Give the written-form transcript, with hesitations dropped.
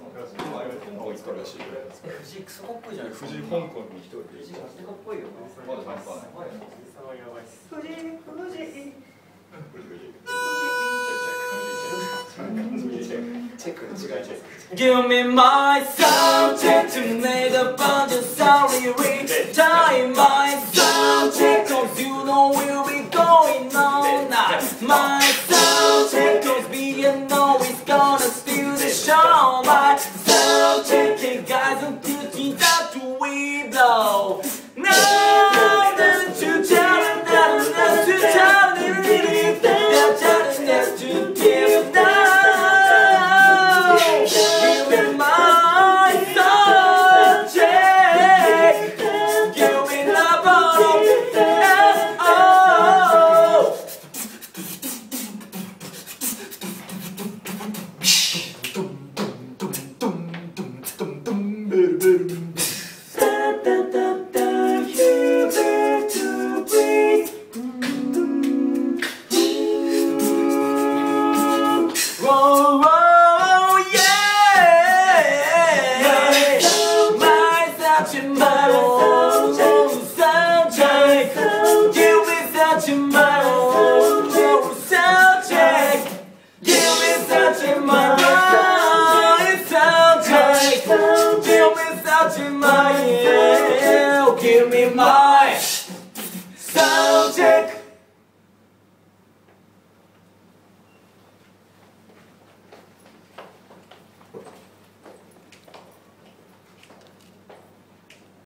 行ったらしい。藤井クソかっこいいじゃないですか。藤井香港に一人で藤井かっこいいよ。まだ半端ない。チェックの違いです。Give me my subject to make a bunch of sorry retime my subject cause you know we'll be going all night my subject cause B&O is gonna steal the show my subject hey guys I'm teaching that we blow now that you tell me that you tell me that you give now Give me such a